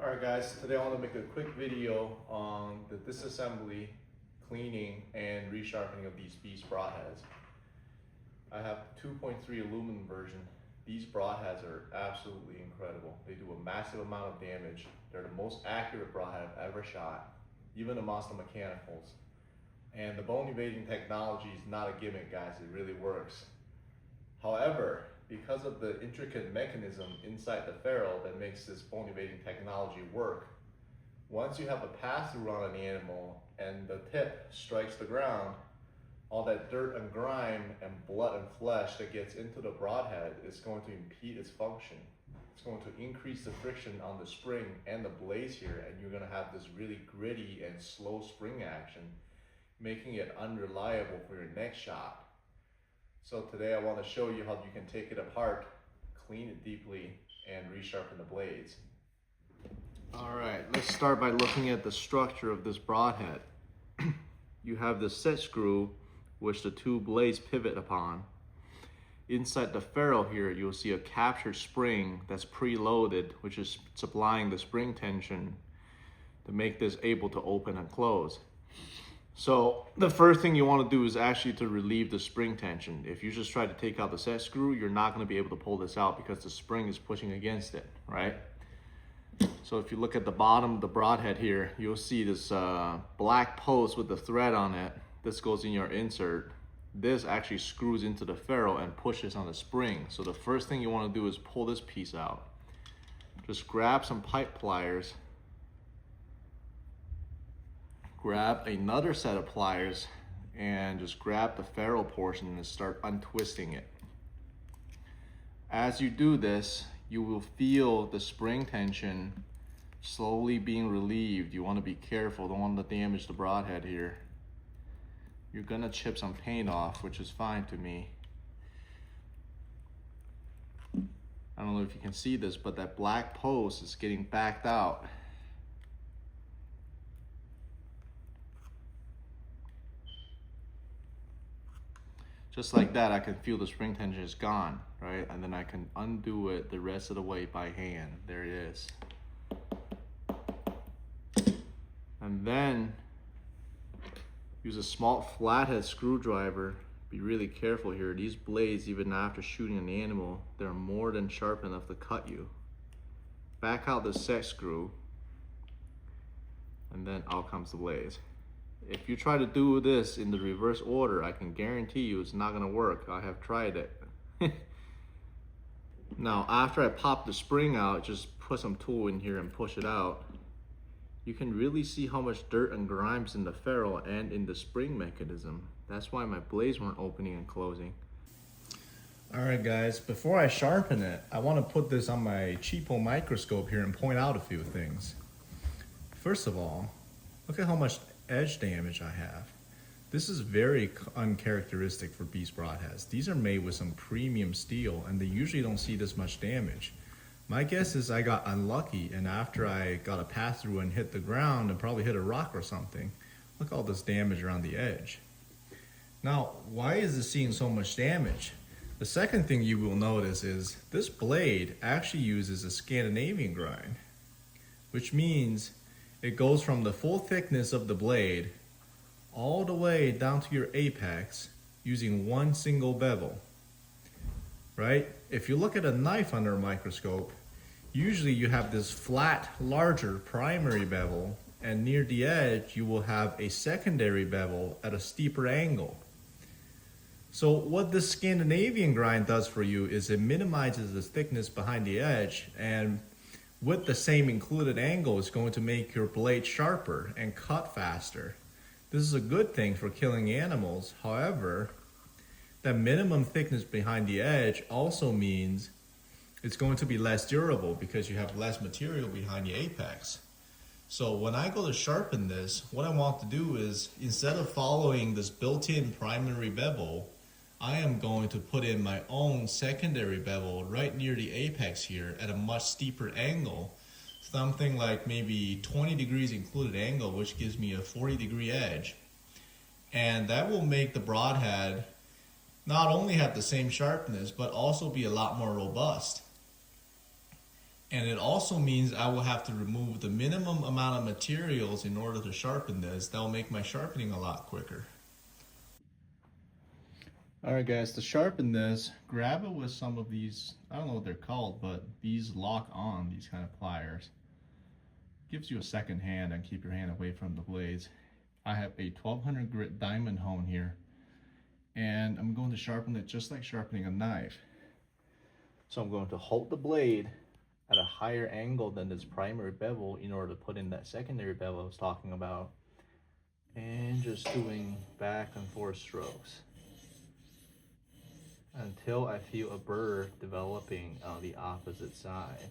Alright guys, today I want to make a quick video on the disassembly, cleaning, and resharpening of these beast broadheads. I have 2.3 aluminum version. These broadheads are absolutely incredible. They do a massive amount of damage. They're the most accurate broadhead I've ever shot, even amongst the mechanicals. And the bone evading technology is not a gimmick, guys, it really works. However, because of the intricate mechanism inside the ferrule that makes this bone evading technology work, once you have a pass-through on an animal and the tip strikes the ground, all that dirt and grime and blood and flesh that gets into the broadhead is going to impede its function. It's going to increase the friction on the spring and the blades here, and you're going to have this really gritty and slow spring action, making it unreliable for your next shot. So today I want to show you how you can take it apart, clean it deeply, and resharpen the blades. Alright, let's start by looking at the structure of this broadhead. You have the set screw, which the two blades pivot upon. Inside the ferrule here, you'll see a captured spring that's preloaded, which is supplying the spring tension to make this able to open and close. So the first thing you want to do is actually to relieve the spring tension. If you just try to take out the set screw, you're not going to be able to pull this out because the spring is pushing against it, right? So if you look at the bottom of the broadhead here, you'll see this black post with the thread on it. This goes in your insert. This actually screws into the ferrule and pushes on the spring. So the first thing you want to do is pull this piece out. Just grab some pipe pliers. Grab another set of pliers and just grab the ferrule portion and start untwisting it. As you do this, you will feel the spring tension slowly being relieved. You want to be careful, don't want to damage the broadhead here. You're gonna chip some paint off, which is fine to me. I don't know if you can see this, but that black post is getting backed out. Just like that, I can feel the spring tension is gone, right? And then I can undo it the rest of the way by hand. There it is. And then use a small flathead screwdriver. Be really careful here. These blades, even after shooting an animal, they're more than sharp enough to cut you. Back out the set screw, and then out comes the blades. If you try to do this in the reverse order, I can guarantee you it's not gonna work. I have tried it. Now, after I pop the spring out, just put some tool in here and push it out. You can really see how much dirt and grime's in the ferrule and in the spring mechanism. That's why my blades weren't opening and closing. All right, guys, before I sharpen it, I wanna put this on my cheapo microscope here and point out a few things. First of all, look at how much edge damage I have. This is very uncharacteristic for beast broadheads. These are made with some premium steel and they usually don't see this much damage. My guess is I got unlucky, and after I got a pass through and hit the ground and probably hit a rock or something, look at all this damage around the edge. Now, why is this seeing so much damage? The second thing you will notice is this blade actually uses a Scandinavian grind, which means it goes from the full thickness of the blade all the way down to your apex using one single bevel, right? If you look at a knife under a microscope, usually you have this flat, larger primary bevel, and near the edge you will have a secondary bevel at a steeper angle. So what this Scandinavian grind does for you is it minimizes the thickness behind the edge, and with the same included angle, it's going to make your blade sharper and cut faster. This is a good thing for killing animals. However, that minimum thickness behind the edge also means it's going to be less durable because you have less material behind the apex. So when I go to sharpen this, what I want to do is, instead of following this built-in primary bevel, I am going to put in my own secondary bevel right near the apex here at a much steeper angle, something like maybe 20 degrees included angle, which gives me a 40-degree edge. And that will make the broadhead not only have the same sharpness, but also be a lot more robust. And it also means I will have to remove the minimum amount of materials in order to sharpen this. That'll make my sharpening a lot quicker. Alright guys, to sharpen this, grab it with some of these, I don't know what they're called, but these lock on, these kind of pliers. Gives you a second hand and keep your hand away from the blades. I have a 1200 grit diamond hone here, and I'm going to sharpen it just like sharpening a knife. So I'm going to hold the blade at a higher angle than this primary bevel in order to put in that secondary bevel I was talking about, and just doing back and forth strokes until I feel a burr developing on the opposite side.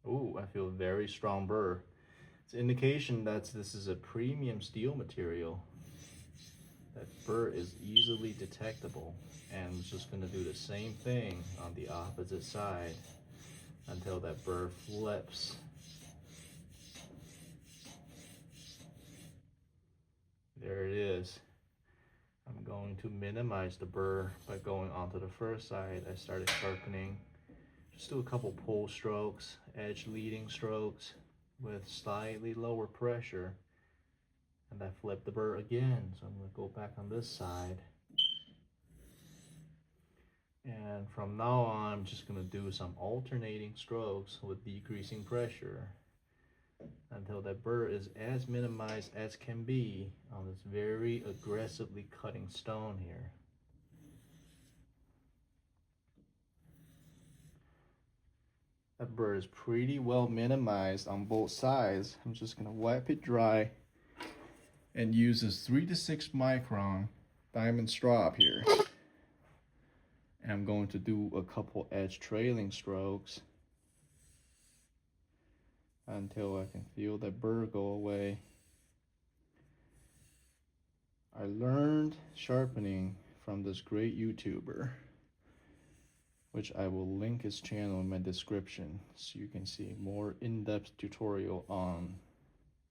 Ooh, I feel a very strong burr. It's an indication that this is a premium steel material. That burr is easily detectable, and I'm just going to do the same thing on the opposite side until that burr flips. There it is. I'm going to minimize the burr by going onto the first side. I started sharpening. Just do a couple pull strokes, edge leading strokes with slightly lower pressure. And I flip the burr again, so I'm going to go back on this side. And from now on, I'm just going to do some alternating strokes with decreasing pressure until that burr is as minimized as can be on this very aggressively cutting stone here. That burr is pretty well minimized on both sides. I'm just going to wipe it dry and use this 3 to 6 micron diamond strop here. And I'm going to do a couple edge trailing strokes until I can feel that burr go away. I learned sharpening from this great YouTuber, which I will link his channel in my description so you can see more in-depth tutorial on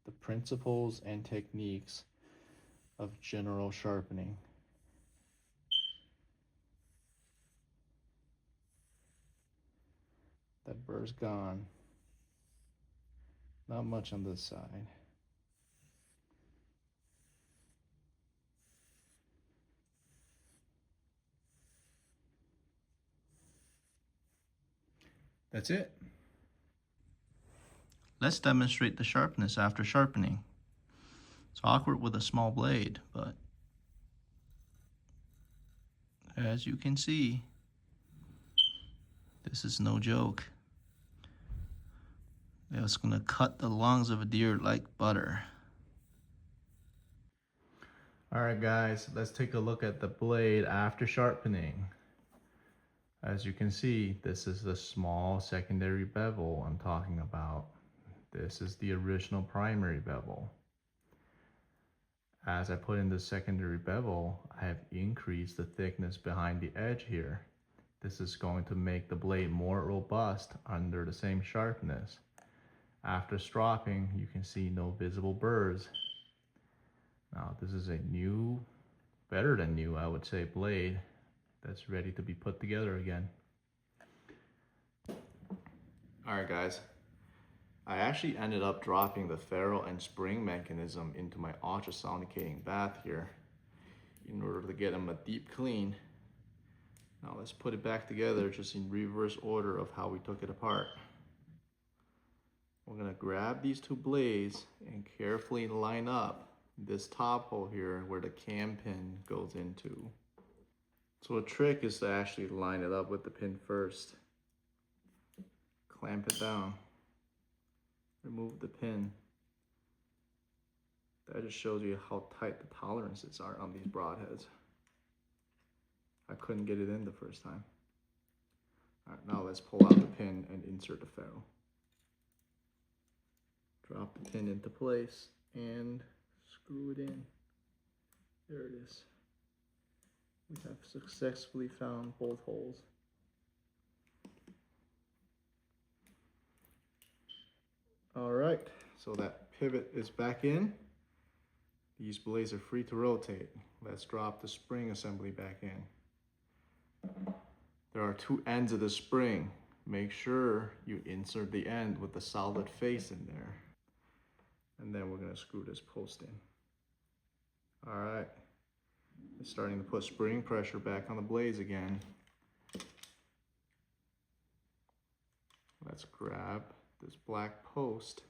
the principles and techniques of general sharpening. That burr's gone. Not much on this side. That's it. Let's demonstrate the sharpness after sharpening. It's awkward with a small blade, but as you can see, this is no joke. It's gonna cut the lungs of a deer like butter. Alright guys, let's take a look at the blade after sharpening. As you can see, this is the small secondary bevel I'm talking about. This is the original primary bevel. As I put in the secondary bevel, I have increased the thickness behind the edge here. This is going to make the blade more robust under the same sharpness. After stropping, you can see no visible burrs. Now this is a new, better than new I would say, blade that's ready to be put together again. Alright guys, I actually ended up dropping the ferrule and spring mechanism into my ultrasonicating bath here in order to get them a deep clean. Now let's put it back together just in reverse order of how we took it apart. We're going to grab these two blades and carefully line up this top hole here where the cam pin goes into. So a trick is to actually line it up with the pin first. Clamp it down. Remove the pin. That just shows you how tight the tolerances are on these broadheads. I couldn't get it in the first time. Alright, now let's pull out the pin and insert the ferrule. Drop the pin into place and screw it in. There it is. We have successfully found both holes. Alright, so that pivot is back in. These blades are free to rotate. Let's drop the spring assembly back in. There are two ends of the spring. Make sure you insert the end with the solid face in there. And then we're gonna screw this post in. All right, it's starting to put spring pressure back on the blades again. Let's grab this black post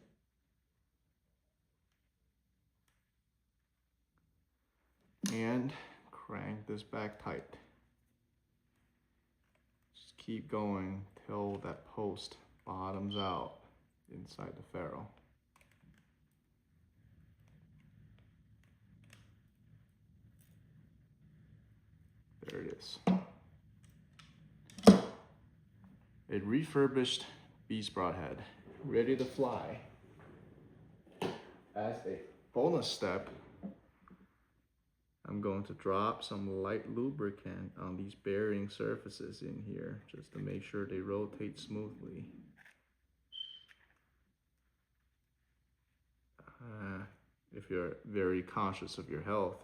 and crank this back tight. Just keep going till that post bottoms out inside the ferrule. There it is. A refurbished Beast Broadhead, ready to fly. As a bonus step, I'm going to drop some light lubricant on these bearing surfaces in here just to make sure they rotate smoothly. If you're very conscious of your health,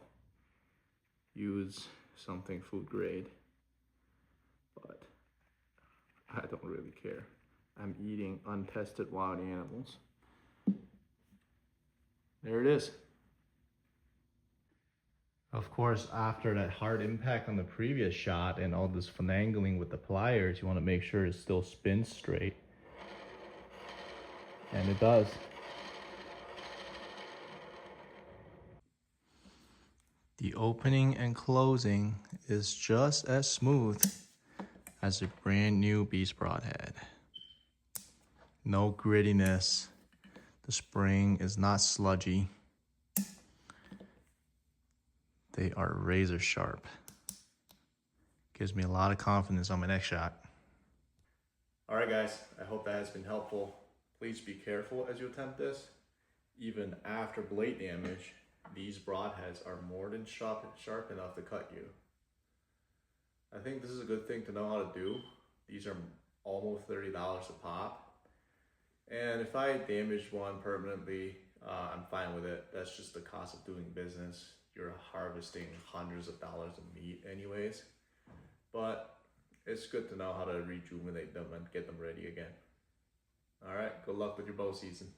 use something food grade, but I don't really care. I'm eating untested wild animals. There it is. Of course, after that hard impact on the previous shot and all this finagling with the pliers, you want to make sure it still spins straight. And it does. The opening and closing is just as smooth as a brand new Beast Broadhead. No grittiness. The spring is not sludgy. They are razor sharp. Gives me a lot of confidence on my next shot. All right, guys, I hope that has been helpful. Please be careful as you attempt this. Even after blade damage, these broadheads are more than sharp enough to cut you. I think this is a good thing to know how to do. These are almost $30 a pop. And if I damaged one permanently, I'm fine with it. That's just the cost of doing business. You're harvesting hundreds of dollars of meat anyways. But it's good to know how to rejuvenate them and get them ready again. All right, good luck with your bow season.